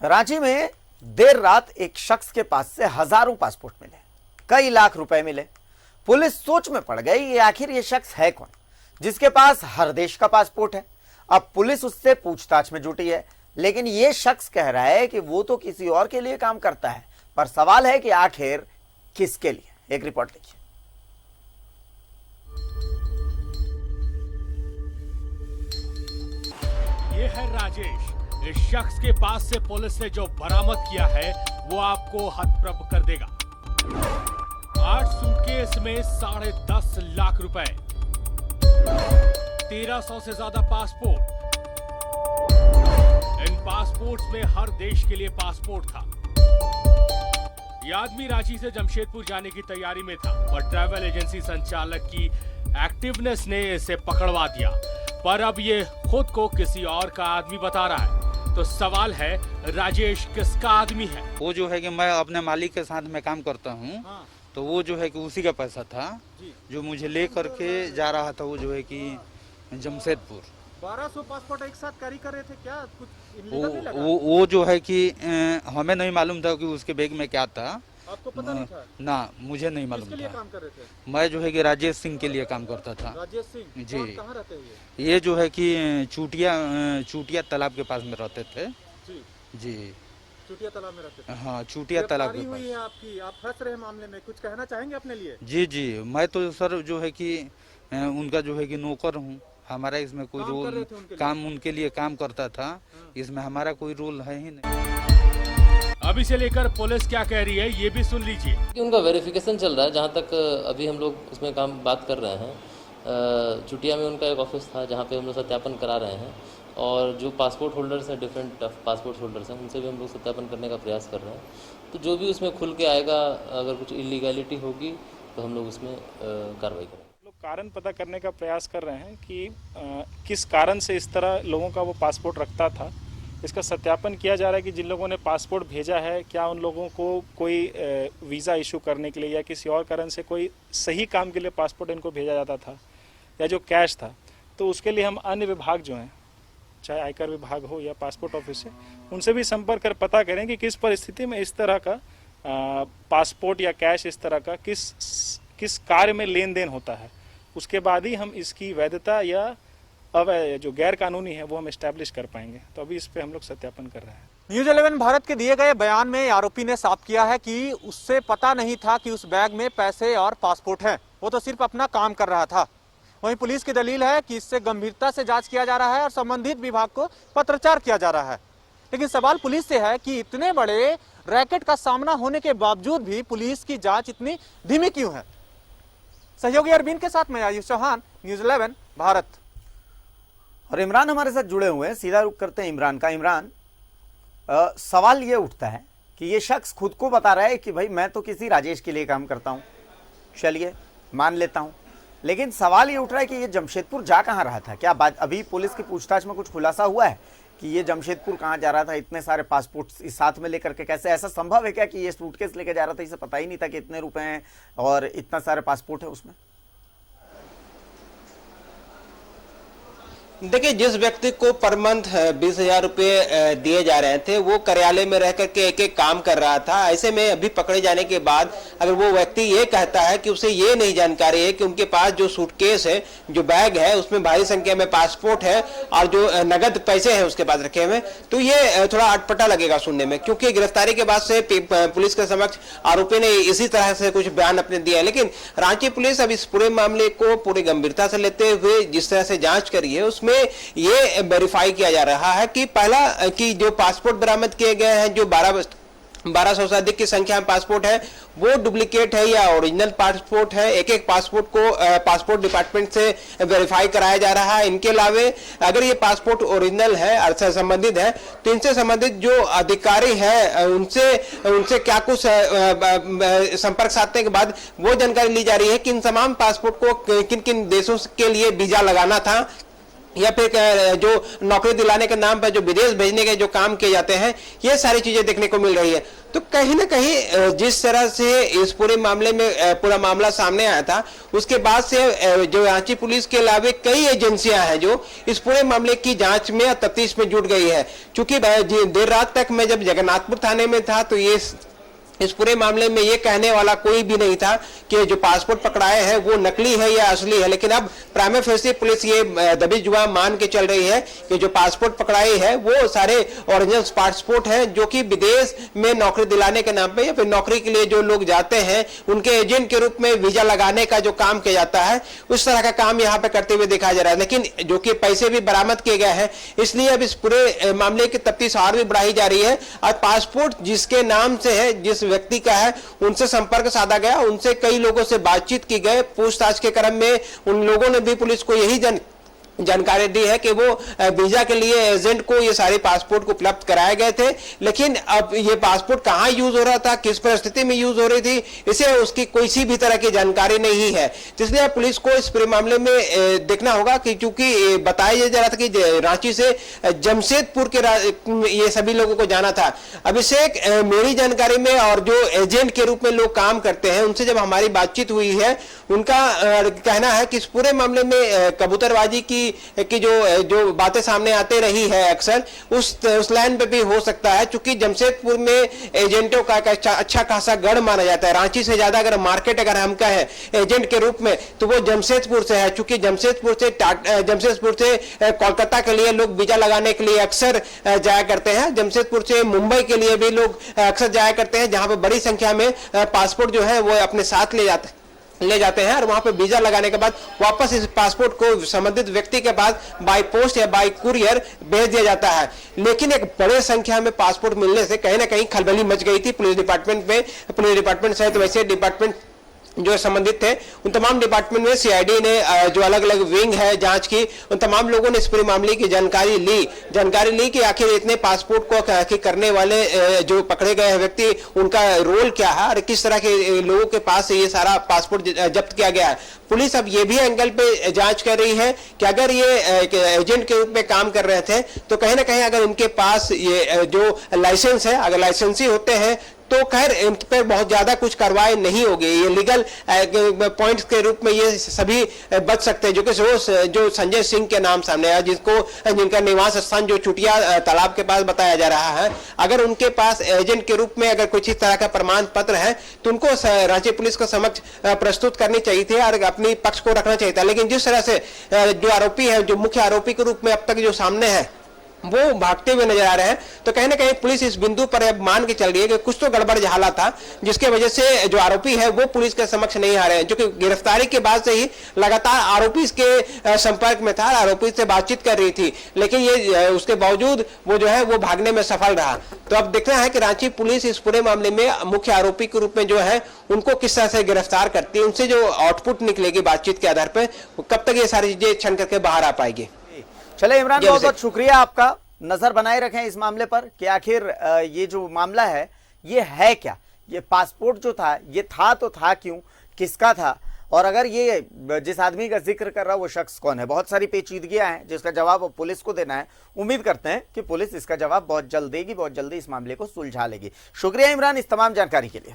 रांची में देर रात एक शख्स के पास से हजारों पासपोर्ट मिले, कई लाख रुपए मिले। पुलिस सोच में पड़ गई ये आखिर ये शख्स है कौन जिसके पास हर देश का पासपोर्ट है। अब पुलिस उससे पूछताछ में जुटी है, लेकिन ये शख्स कह रहा है कि वो तो किसी और के लिए काम करता है, पर सवाल है कि आखिर किसके लिए। एक रिपोर्ट देखिए। ये है राजेश। इस शख्स के पास से पुलिस ने जो बरामद किया है वो आपको हतप्रभ कर देगा। 8 सूटकेस में 10.5 लाख रुपए, 1300 से ज्यादा पासपोर्ट। इन पासपोर्ट्स में हर देश के लिए पासपोर्ट था। यह आदमी रांची से जमशेदपुर जाने की तैयारी में था, पर ट्रैवल एजेंसी संचालक की एक्टिवनेस ने इसे पकड़वा दिया। पर अब ये खुद को किसी और का आदमी बता रहा है, तो सवाल है राजेश किसका आदमी है। वो जो है कि मैं अपने मालिक के साथ में काम करता हूँ। हाँ। तो वो जो है कि उसी का पैसा था जो मुझे ले करके जा रहा था। वो जो है कि जमशेदपुर 1200 पासपोर्ट एक साथ कैरी कर रहे थे क्या? कुछ वो जो है कि हमें नहीं मालूम था कि उसके बैग में क्या था। आपको पता नहीं था? ना, मुझे नहीं मालूम था। किसके लिए काम कर रहे थे? मैं जो है कि राजेश सिंह के लिए काम करता था। राजेश सिंह जी। कहाँ रहते हैं ये जो है कि चूटिया तालाब के पास में रहते थे। जी, चूटिया तालाब में रहते थे। हाँ, चूटिया तालाब के हुई है आपकी, आप फंस रहे मामले में, कुछ कहना चाहेंगे अपने लिए? जी, मैं तो सर जो है कि उनका जो है कि नौकर हूँ। हमारा इसमें कोई रोल काम उनके लिए काम करता था। इसमें हमारा कोई रोल है ही नहीं। अब इसे लेकर पुलिस क्या कह रही है ये भी सुन लीजिए। कि उनका वेरिफिकेशन चल रहा है। जहाँ तक अभी हम लोग उसमें बात कर रहे हैं, चुटिया में उनका एक ऑफिस था जहाँ पे हम लोग सत्यापन करा रहे हैं, और जो पासपोर्ट होल्डर्स हैं, डिफरेंट पासपोर्ट होल्डर्स हैं, उनसे भी हम लोग सत्यापन करने का प्रयास कर रहे हैं। तो जो भी उसमें खुल के आएगा, अगर कुछ इलीगैलिटी होगी तो हम लोग उसमें कार्रवाई करेंगे। कारण पता करने का प्रयास कर रहे हैं कि किस कारण से इस तरह लोगों का वो पासपोर्ट रखता था। इसका सत्यापन किया जा रहा है कि जिन लोगों ने पासपोर्ट भेजा है, क्या उन लोगों को कोई वीज़ा इशू करने के लिए या किसी और कारण से कोई सही काम के लिए पासपोर्ट इनको भेजा जाता था, या जो कैश था। तो उसके लिए हम अन्य विभाग जो हैं, चाहे आयकर विभाग हो या पासपोर्ट ऑफिस है, उनसे भी संपर्क कर पता करें कि किस परिस्थिति में इस तरह का पासपोर्ट या कैश इस तरह का किस कार्य में लेन देन होता है। उसके बाद ही हम इसकी वैधता या जो गैर कानूनी है वो हम एस्टैब्लिश कर पाएंगे। तो अभी इस पे हम लोग सत्यापन कर रहे हैं। न्यूज़ 11 भारत के दिए गए बयान में आरोपी ने साफ किया है कि उससे पता नहीं था कि उस बैग में पैसे और पासपोर्ट हैं। वो तो सिर्फ अपना काम कर रहा था। वहीं पुलिस की दलील है कि इससे गंभीरता से जांच किया जा रहा है और संबंधित विभाग को पत्राचार किया जा रहा है। लेकिन सवाल पुलिस से है कि इतने बड़े रैकेट का सामना होने के बावजूद भी पुलिस की जाँच इतनी धीमी क्यों है। सहयोगी अरविंद के साथ मैं आयुष चौहान, न्यूज़ 11 भारत। और इमरान हमारे साथ जुड़े हुए हैं, सीधा रुख करते हैं इमरान का। इमरान, सवाल ये उठता है कि ये शख्स खुद को बता रहा है कि भाई मैं तो किसी राजेश के लिए काम करता हूँ, चलिए मान लेता हूँ, लेकिन सवाल ये उठ रहा है कि ये जमशेदपुर जा कहाँ रहा था। क्या बात अभी पुलिस की पूछताछ में कुछ खुलासा हुआ है कि ये जमशेदपुर कहाँ जा रहा था? इतने सारे पासपोर्ट इस साथ में लेकर के कैसे? ऐसा संभव है क्या कि ये सूटकेस लेकर जा रहा था, इसे पता ही नहीं था कि इतने रुपए हैं और इतना सारे पासपोर्ट है उसमें? देखिए, जिस व्यक्ति को पर मंथ 20,000 रुपये दिए जा रहे थे, वो कार्यालय में रह करके एक एक काम कर रहा था। ऐसे में अभी पकड़े जाने के बाद अगर वो व्यक्ति ये कहता है कि उसे ये नहीं जानकारी है कि उनके पास जो सूटकेस है, जो बैग है, उसमें भारी संख्या में पासपोर्ट है और जो नगद पैसे हैं उसके पास रखे हुए, तो ये थोड़ा अटपटा लगेगा सुनने में। क्योंकि गिरफ्तारी के बाद से पुलिस के समक्ष आरोपी ने इसी तरह से कुछ बयान अपने दिए हैं। लेकिन रांची पुलिस अब इस पूरे मामले को पूरी गंभीरता से लेते हुए जिस तरह से जांच करी है, उसमें ये वेरीफाई किया जा रहा है कि पहला कि जो पासपोर्ट बरामद किए गए हैं, जो 1200 से अधिक की संख्या में पासपोर्ट है, वो डुप्लीकेट है या ओरिजिनल पासपोर्ट है। एक एक पासपोर्ट को पासपोर्ट डिपार्टमेंट से वेरीफाई कराया जा रहा है। इनके अलावा अगर ये पासपोर्ट ओरिजिनल है, अर्थ से संबंधित है, तो इनसे संबंधित जो अधिकारी है उनसे क्या कुछ संपर्क साधने के बाद वो जानकारी ली जा रही है कि इन तमाम पासपोर्ट को किन किन देशों के लिए वीजा लगाना था, या फिर जो नौकरी दिलाने के नाम पर जो विदेश भेजने के जो काम किए जाते हैं, ये सारी चीजें देखने को मिल रही है। तो कहीं ना कहीं जिस तरह से इस पूरे मामले में पूरा मामला सामने आया था, उसके बाद से जो रांची पुलिस के अलावा कई एजेंसियां हैं जो इस पूरे मामले की जांच में और तफ्तीश में जुट गई है। चूंकि देर रात तक मैं जब जगन्नाथपुर थाने में था तो इस पूरे मामले में ये कहने वाला कोई भी नहीं था कि जो पासपोर्ट पकड़ाए हैं वो नकली है या असली है। लेकिन अब प्राइमा फेसी पुलिस ये दबी जुबान मान के चल रही है कि जो पासपोर्ट पकड़ाए हैं वो सारे ओरिजिनल पासपोर्ट हैं, जो कि विदेश में नौकरी दिलाने के नाम पे या फिर नौकरी के लिए जो लोग जाते हैं उनके एजेंट के रूप में वीजा लगाने का जो काम किया जाता है, उस तरह का काम यहाँ पे करते हुए देखा जा रहा है। लेकिन जो कि पैसे भी बरामद किए गए हैं, इसलिए अब इस पूरे मामले की तफ्तीश और भी बढ़ाई जा रही है। और पासपोर्ट जिसके नाम से है, जिस व्यक्ति का है, उनसे संपर्क साधा गया, उनसे कई लोगों से बातचीत की गई। पूछताछ के क्रम में उन लोगों ने भी पुलिस को यही जानकारी दी है कि वो वीजा के लिए एजेंट को ये सारे पासपोर्ट को उपलब्ध कराए गए थे। लेकिन अब ये पासपोर्ट कहां यूज हो रहा था, किस परिस्थिति में यूज हो रही थी, इसे उसकी कोई सी भी तरह की जानकारी नहीं है। तो इसलिए पुलिस को इस पूरे मामले में देखना होगा कि चूंकि बताया जा रहा था कि रांची से जमशेदपुर के ये सभी लोगों को जाना था। अभिषेक, मेरी जानकारी में और जो एजेंट के रूप में लोग काम करते हैं उनसे जब हमारी बातचीत हुई है, उनका कहना है कि इस पूरे मामले में कबूतरबाजी की जो बातें सामने आते रही है अक्सर, उस लाइन पे भी हो सकता है। क्योंकि जमशेदपुर में एजेंटों का अच्छा खासा गढ़ माना जाता है। रांची से ज्यादा अगर मार्केट अगर हम कहें एजेंट के रूप में तो वो जमशेदपुर से है। क्योंकि जमशेदपुर से कोलकाता के लिए लोग वीजा लगाने के लिए अक्सर जाया करते हैं। जमशेदपुर से मुंबई के लिए भी लोग अक्सर जाया करते हैं, जहां पर बड़ी संख्या में पासपोर्ट जो है वो अपने साथ ले जाते हैं और वहां पे वीजा लगाने के बाद वापस इस पासपोर्ट को संबंधित व्यक्ति के पास बाय पोस्ट या बाय कुरियर भेज दिया जाता है। लेकिन एक बड़े संख्या में पासपोर्ट मिलने से कहीं ना कहीं खलबली मच गई थी पुलिस डिपार्टमेंट में। पुलिस डिपार्टमेंट सहित वैसे डिपार्टमेंट जो संबंधित थे, उन तमाम डिपार्टमेंट में सीआईडी ने जो अलग अलग विंग है जांच की, उन तमाम लोगों ने इस पूरे मामले की जानकारी ली कि आखिर इतने पासपोर्ट को करने वाले जो पकड़े गए व्यक्ति, उनका रोल क्या है और किस तरह के लोगों के पास ये सारा पासपोर्ट जब्त किया गया है। पुलिस अब ये भी एंगल पे जांच कर रही है कि अगर ये एजेंट के रूप में काम कर रहे थे तो कहीं ना कहीं अगर उनके पास ये जो लाइसेंस है, अगर लाइसेंसी होते हैं तो खैर इन पर बहुत ज्यादा कुछ कार्रवाई नहीं होगी। ये लीगल पॉइंट्स के रूप में ये सभी बच सकते हैं। जो संजय सिंह के नाम सामने आया, जिनका निवास स्थान जो चुटिया तालाब के पास बताया जा रहा है, अगर उनके पास एजेंट के रूप में अगर कुछ इस तरह का प्रमाण पत्र है तो उनको रांची पुलिस को समक्ष प्रस्तुत करनी चाहिए थी और अपनी पक्ष को रखना चाहिए था। लेकिन जिस तरह से जो आरोपी है, जो मुख्य आरोपी के रूप में अब तक जो सामने है, वो भागते हुए नजर आ रहे हैं, तो कहीं ना कहीं पुलिस इस बिंदु पर अब मान के चल रही है कि कुछ तो गड़बड़ झाला था, जिसके वजह से जो आरोपी है वो पुलिस के समक्ष नहीं आ रहे हैं। जो कि गिरफ्तारी के बाद से ही लगातार आरोपी के संपर्क में था, आरोपी से बातचीत कर रही थी, लेकिन ये उसके बावजूद वो जो है वो भागने में सफल रहा। तो अब देखना है कि रांची पुलिस इस पूरे मामले में मुख्य आरोपी के रूप में जो है उनको किस तरह से गिरफ्तार करती है, उनसे जो आउटपुट निकलेगी बातचीत के आधार पर, कब तक ये सारी चीजें छन करके बाहर आ पाएगी। चले इमरान, बहुत बहुत शुक्रिया आपका। नजर बनाए रखें इस मामले पर कि आखिर ये जो मामला है ये है क्या, ये पासपोर्ट जो था ये था तो था क्यों, किसका था, और अगर ये जिस आदमी का जिक्र कर रहा है वो शख्स कौन है। बहुत सारी पेचीदगियां हैं जिसका जवाब पुलिस को देना है। उम्मीद करते हैं कि पुलिस इसका जवाब बहुत जल्द देगी, बहुत जल्दी इस मामले को सुलझा लेगी। शुक्रिया इमरान इस तमाम जानकारी के लिए।